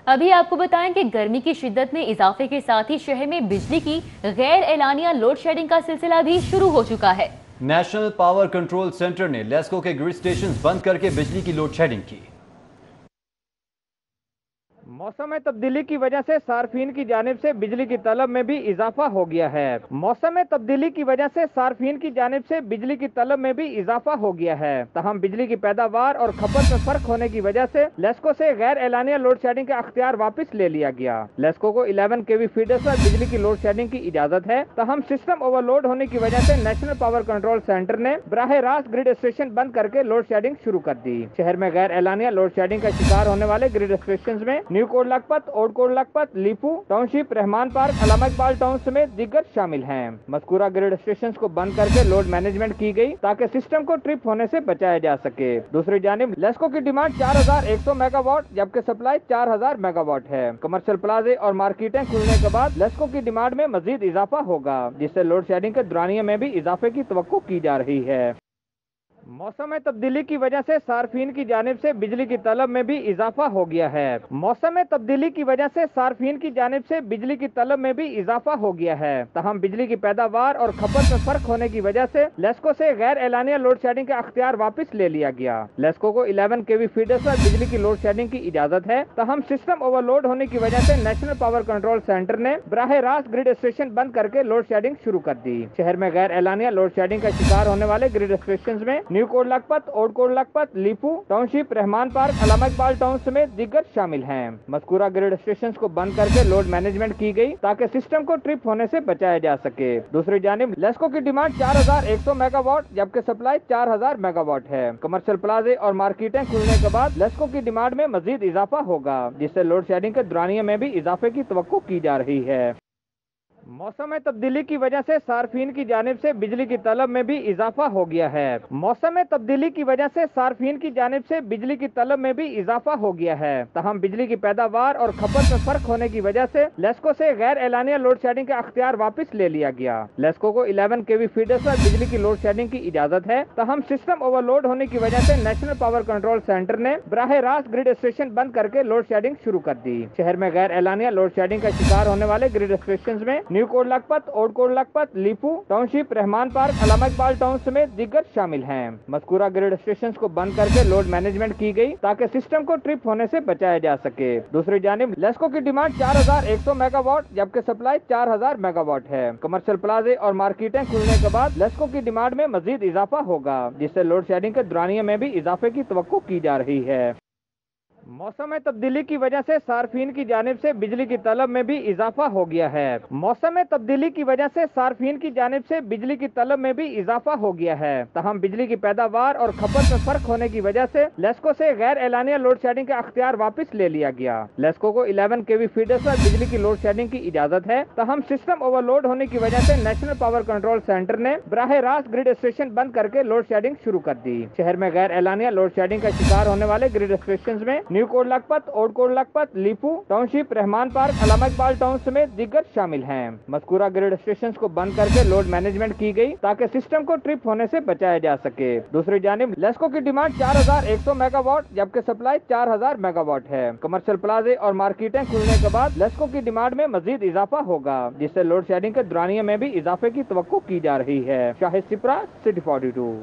अभी आपको बताएं कि गर्मी की शिद्दत में इजाफे के साथ ही शहर में बिजली की गैर एलानिया लोड शेडिंग का सिलसिला भी शुरू हो चुका है। नेशनल पावर कंट्रोल सेंटर ने लेस्को के ग्रिड स्टेशन बंद करके बिजली की लोड शेडिंग की। मौसम में तब्दीली की वजह से सार्फिन की जानिब से बिजली की तलब में भी इजाफा हो गया है। मौसम में तब्दीली की वजह से सार्फिन की जानिब से बिजली की तलब में भी इजाफा हो गया है। तहम बिजली की पैदावार और खपत में फर्क होने की वजह से लेस्को से गैर एलानिया लोड शेडिंग का अख्तियार वापस ले लिया गया। लेस्को को 11 kV फीडर पर बिजली की लोड शेडिंग की इजाजत है। तहम सिस्टम ओवरलोड होने की वजह से नेशनल पावर कंट्रोल सेंटर ने बराह रास्त ग्रिड स्टेशन बंद करके लोड शेडिंग शुरू कर दी। शहर में गैर एलानिया लोड शेडिंग का शिकार होने वाले ग्रिड स्टेशन में new Kot Lakhpat, old Kot Lakhpat, Lipu township, Rahman park, Allama Iqbal town समेत दीगर शामिल हैं। मज़कूरा ग्रिड स्टेशन को बंद करके लोड मैनेजमेंट की गई ताकि सिस्टम को ट्रिप होने से बचाया जा सके। दूसरी जानिब लेस्को की डिमांड 4100 मेगावाट जबकि सप्लाई 4000 मेगावाट है। कमर्शियल प्लाजे और मार्केटें खुलने के बाद लेस्को की डिमांड में मजीद इजाफा होगा, जिससे लोड शेडिंग के दौरानिया में भी इजाफे की तवक्को की जा रही है। मौसम में तब्दीली की वजह से सार्फिन की जानिब से बिजली की तलब में भी इजाफा हो गया है। मौसम में तब्दीली की वजह से सार्फिन की जानिब से बिजली की तलब में भी इजाफा हो गया है। तहम बिजली की पैदावार और खपत में फर्क होने की वजह से लेस्को से गैर एलानिया लोड शेडिंग का अख्तियार वापस ले लिया गया। लेस्को को 11 kV फीडर पर बिजली की लोड शेडिंग की इजाजत है। तहम सिस्टम ओवरलोड होने की वजह से नेशनल पावर कंट्रोल सेंटर ने बराह रास्त ग्रिड स्टेशन बंद करके लोड शेडिंग शुरू कर दी। शहर में गैर एलानिया लोड शेडिंग का शिकार होने वाले ग्रिड स्टेशन में new Kot Lakhpat, old Kot Lakhpat, Lipu township, Rahman park, Allama Iqbal town समेत दीगर शामिल हैं। मज़कूरा ग्रिड स्टेशन को बंद करके लोड मैनेजमेंट की गई ताकि सिस्टम को ट्रिप होने से बचाया जा सके। दूसरी जानिब लेस्को की डिमांड 4100 मेगावाट जबकि सप्लाई 4000 मेगावाट है। कमर्शियल प्लाजे और मार्केटें खुलने के बाद लेस्को की डिमांड में मजीद इजाफा होगा, जिससे लोड शेडिंग के दौरानिया में भी इजाफे की तवक्को की जा रही है। मौसम में तब्दीली की वजह से सार्फिन की जानिब से बिजली की तलब में भी इजाफा हो गया है। मौसम में तब्दीली की वजह से सार्फिन की जानिब से बिजली की तलब में भी इजाफा हो गया है। तहम बिजली की पैदावार और खपत में फर्क होने की वजह से लेस्को से गैर एलानिया लोड शेडिंग का अख्तियार वापस ले लिया गया। लेस्को को 11 kV फीडर पर बिजली की लोड शेडिंग की इजाजत है। तहम सिस्टम ओवरलोड होने की वजह से नेशनल पावर कंट्रोल सेंटर ने बराह रास्त ग्रिड स्टेशन बंद करके लोड शेडिंग शुरू कर दी। शहर में गैर एलानिया लोड शेडिंग का शिकार होने वाले ग्रिड स्टेशन में new Kot Lakhpat, old Kot Lakhpat, Lipu township, Rahman park, Allama Iqbal town समेत दीगर शामिल हैं। मज़कूरा ग्रिड स्टेशन को बंद करके लोड मैनेजमेंट की गई ताकि सिस्टम को ट्रिप होने से बचाया जा सके। दूसरी जानिब लेस्को की डिमांड 4100 मेगावाट जबकि सप्लाई 4000 मेगावाट है। कमर्शियल प्लाजे और मार्केटें खुलने के बाद लेस्को की डिमांड में मजीद इजाफा होगा, जिससे लोड शेडिंग के दौरानिया में भी इजाफे की तवक्को की जा रही है। मौसम में तब्दीली की वजह से सार्फिन की जानिब से बिजली की तलब में भी इजाफा हो गया है। मौसम में तब्दीली की वजह से सार्फिन की जानिब से बिजली की तलब में भी इजाफा हो गया है। तहम बिजली की पैदावार और खपत में फर्क होने की वजह से लेस्को से गैर एलानिया लोड शेडिंग का अख्तियार वापस ले लिया गया। लेस्को को 11 kV फीडर पर बिजली की लोड शेडिंग की इजाजत है। तहम सिस्टम ओवरलोड होने की वजह से नेशनल पावर कंट्रोल सेंटर ने बराह रास्त ग्रिड स्टेशन बंद करके लोड शेडिंग शुरू कर दी। शहर में गैर एलानिया लोड शेडिंग का शिकार होने वाले ग्रिड स्टेशन में new Kot Lakhpat, old Kot Lakhpat, Lipu township, Rahman park, Allama Iqbal town समेत दीगर शामिल हैं। मज़कूरा ग्रिड स्टेशन को बंद करके लोड मैनेजमेंट की गई ताकि सिस्टम को ट्रिप होने से बचाया जा सके। दूसरी जानिब लेस्को की डिमांड 4100 मेगावाट जबकि सप्लाई 4000 मेगावाट है। कमर्शियल प्लाजे और मार्केटें खुलने के बाद लेस्को की डिमांड में मजीद इजाफा होगा, जिससे लोड शेडिंग के दौरानिया में भी इजाफे की तवक्को की जा रही है। शाहिद सिपरा, सिटी 42।